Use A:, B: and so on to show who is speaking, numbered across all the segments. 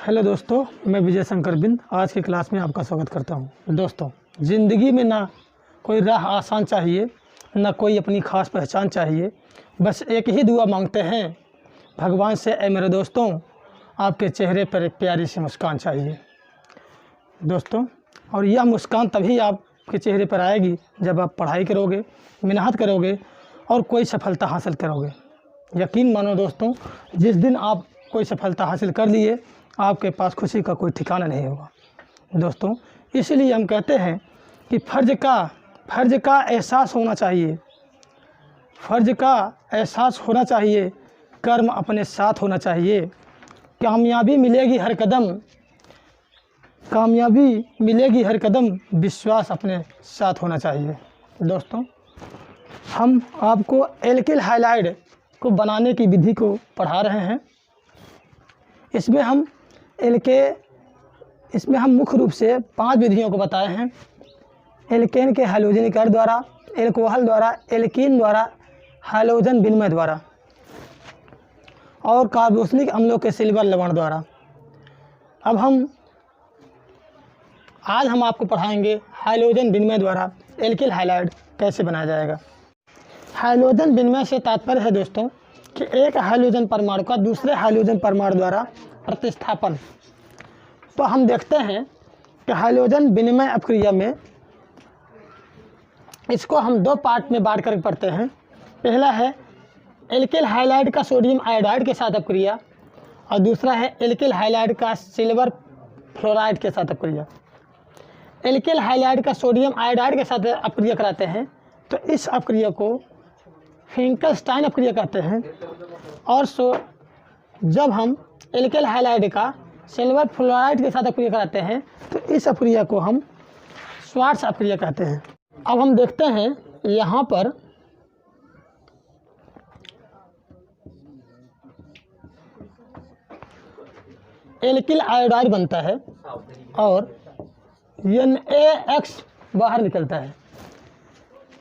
A: Hello दोस्तों, मैं विजय शंकर बिंद आज की क्लास में आपका स्वागत करता हूं। दोस्तों, ज़िंदगी में ना कोई राह आसान चाहिए, ना कोई अपनी ख़ास पहचान चाहिए। बस एक ही दुआ मांगते हैं भगवान से, ऐ मेरे दोस्तों, आपके चेहरे पर एक प्यारी सी मुस्कान चाहिए। दोस्तों, और यह मुस्कान तभी आपके चेहरे पर आएगी जब आप पढ़ाई करोगे, मेहनत करोगे और कोई सफलता हासिल करोगे। यकीन मानो दोस्तों, जिस दिन आप कोई सफलता हासिल कर लिए, आपके पास खुशी का कोई ठिकाना नहीं होगा। दोस्तों, इसलिए हम कहते हैं कि फ़र्ज़ का एहसास होना चाहिए, फ़र्ज़ का एहसास होना चाहिए, कर्म अपने साथ होना चाहिए। कामयाबी मिलेगी हर कदम, कामयाबी मिलेगी हर कदम, विश्वास अपने साथ होना चाहिए। दोस्तों, हम आपको एल्किल हाइलाइड को बनाने की विधि को पढ़ा रहे हैं। इसमें हम मुख्य रूप से 5 विधियों को बताए हैं। एल्केन के हैलोजनीकरण द्वारा, एल्कोहल द्वारा, एल्कीन द्वारा, हैलोजन विनिमय द्वारा और कार्बोक्सिलिक अम्लों के सिल्वर लवण द्वारा। आज हम आपको पढ़ाएंगे हैलोजन विनिमय द्वारा एल्किल हाइलाइड कैसे बनाया जाएगा। हैलोजन विनिमय से तात्पर्य है दोस्तों कि एक हैलोजन परमाणु का दूसरे हैलोजन परमाणु द्वारा प्रतिस्थापन। तो हम देखते हैं कि हैलोजन विनिमय अपक्रिया में इसको हम 2 पार्ट में बांट कर पढ़ते हैं। पहला है एल्किल हाइलाइड का सोडियम आयोडाइड के साथ अपक्रिया और दूसरा है एल्किल हाइलाइड का सिल्वर फ्लोराइड के साथ अपक्रिया। एल्किल हाइलाइड का सोडियम आयोडाइड के साथ अपक्रिया कराते हैं तो इस अपक्रिया को फिंकलस्टाइन अपक्रिया कहते हैं। और जब हम एल्किल हाइलाइड का सिल्वर फ्लोराइड के साथ अपक्रिया कराते हैं तो इस अपक्रिया को हम श्वार्ट्ज अपक्रिया कहते हैं। अब हम देखते हैं यहाँ पर एल्किल आयोडाइड बनता है और NaX बाहर निकलता है।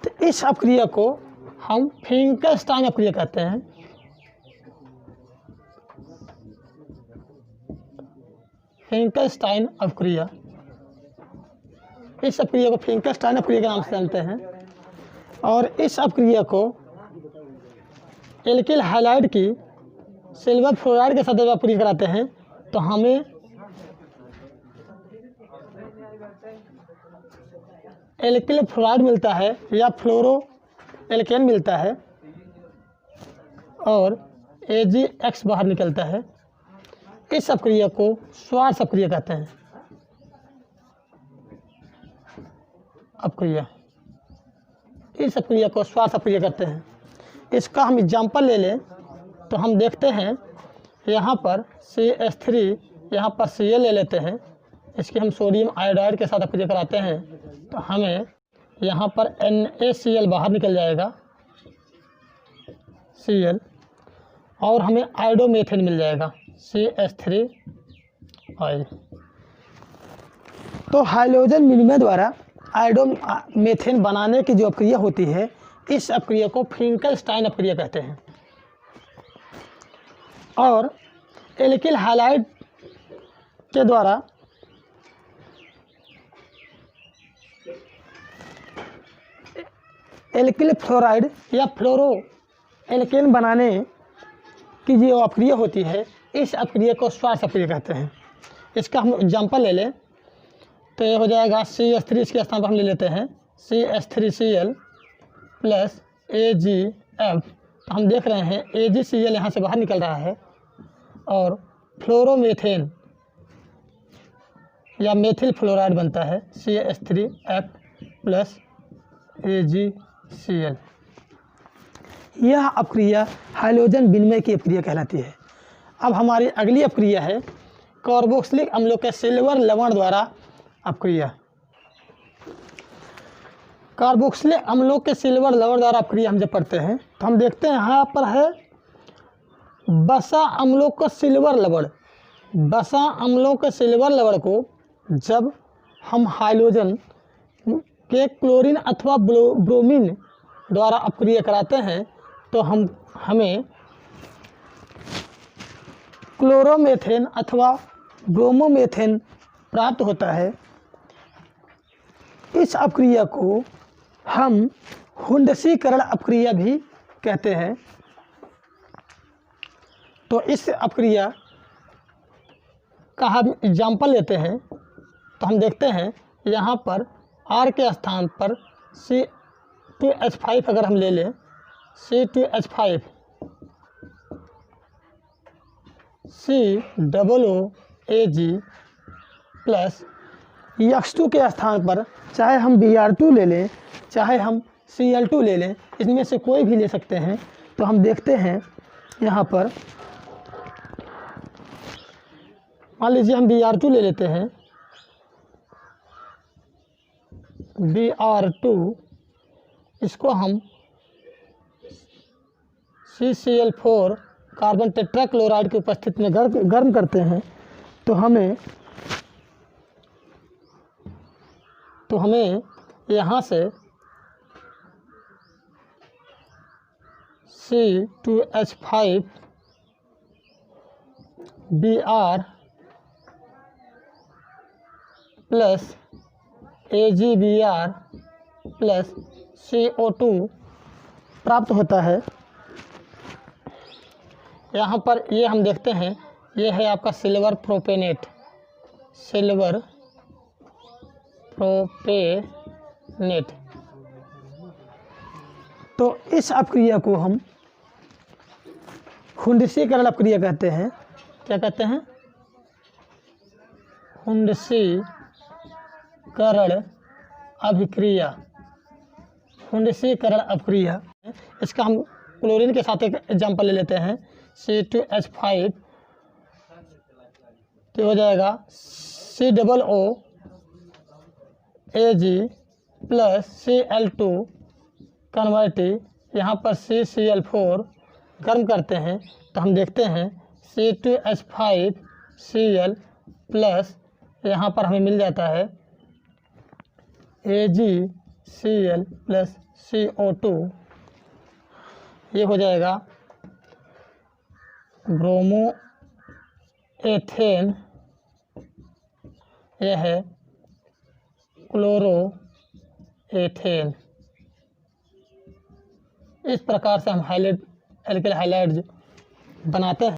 A: तो इस अपक्रिया को हम फिंकलस्टाइन अपक्रिया कहते हैं। फिंकलस्टाइन अपक्रिया, इस अपक्रिया को फिंकलस्टाइन अपक्रिया के नाम से जानते हैं। और इस अपक्रिया को एल्किल हाइलाइड की सिल्वर फ्लोराइड के साथ जब अपक्रिया कराते हैं तो हमें एल्किल फ्लोराइड मिलता है या फ्लोरो एल्केन मिलता है और AgX बाहर निकलता है। इस अपक्रिया को श्वार्ट्ज अपक्रिया कहते हैं। अपक्रिया, इस अपक्रिया को श्वार्ट्ज अपक्रिया कहते हैं। इसका हम एग्जाम्पल ले लें तो हम देखते हैं यहाँ पर CH3, यहाँ पर Cl ले लेते हैं। इसकी हम सोडियम आयोडाइड के साथ अपक्रिया कराते हैं तो हमें यहाँ पर NaCl बाहर निकल जाएगा, Cl, और हमें आयोडोमेथेन मिल जाएगा, CH3 ऑयल। तो हैलोजन विनिमय द्वारा आयोडोमेथेन बनाने की जो अपक्रिया होती है, इस अपक्रिया को फिंकलस्टाइन अपक्रिया कहते हैं। और एल्किल हाइलाइड के द्वारा एल्किल फ्लोराइड या फ्लोरो एल्केन बनाने की जो अपक्रिया होती है, इस अपक्रिया को श्वार्ट्ज अपक्रिया कहते हैं। इसका हम एग्जाम्पल ले लें तो ये हो जाएगा CH3, इसके स्थान पर हम ले लेते हैं CH3Cl प्लस AgF। तो हम देख रहे हैं AgCl यहाँ से बाहर निकल रहा है और फ्लोरोमेथेन या मेथिल फ्लोराइड बनता है CH3F प्लस AgCl। यह अपक्रिया हैलोजन विनिमय की अपक्रिया कहलाती है। अब हमारी अगली अपक्रिया है कार्बोक्सिलिक अम्लों के सिल्वर लवण द्वारा अपक्रिया। कार्बोक्सिलिक अम्लों के सिल्वर लवण द्वारा अपक्रिया हम जब पढ़ते हैं तो हम देखते हैं यहाँ पर है बसा अम्लों का सिल्वर लवण। बसा अम्लों के सिल्वर लवण को जब हम हाइड्रोजन के क्लोरीन अथवा ब्रोमीन द्वारा अपक्रिया कराते हैं तो हमें क्लोरोमेथेन अथवा ब्रोमोमेथेन प्राप्त होता है। इस अपक्रिया को हम हुंडशीकरण अपक्रिया भी कहते हैं। तो इस अपक्रिया का हम एग्जाम्पल लेते हैं, तो हम देखते हैं यहाँ पर R के स्थान पर C2H5 अगर हम ले लें, C2H5 COOAG प्लस X2 के स्थान पर चाहे हम Br2 ले लें, चाहे हम Cl2 ले लें, इसमें से कोई भी ले सकते हैं। तो हम देखते हैं यहाँ पर, मान लीजिए हम Br2 ले लेते हैं, Br2 इसको हम CCl4 कार्बन टेट्राक्लोराइड की उपस्थिति में गर्म करते हैं, तो हमें यहाँ से C2H5 Br plus AgBr plus CO2 प्राप्त होता है। यहाँ पर ये हम देखते हैं, ये है आपका सिल्वर प्रोपेनेट, सिल्वर प्रोपेनेट। तो इस अपक्रिया को हम हुंडशीकरण अपक्रिया कहते हैं। क्या कहते हैं? हुंडशीकरण अभिक्रिया, हुंडशीकरण अपक्रिया। इसका हम क्लोरीन के साथ एक एग्जाम्पल ले लेते हैं, C2H5 तो हो जाएगा COOAG प्लस Cl2 कन्वर्टी, यहाँ पर CCl4 गर्म करते हैं, तो हम देखते हैं C2H5Cl प्लस यहाँ पर हमें मिल जाता है AgCl प्लस CO2, ये हो जाएगा ब्रोमोएथेन, यह है क्लोरोएथेन। इस प्रकार से हम एल्किल हाइलाइड्स बनाते हैं।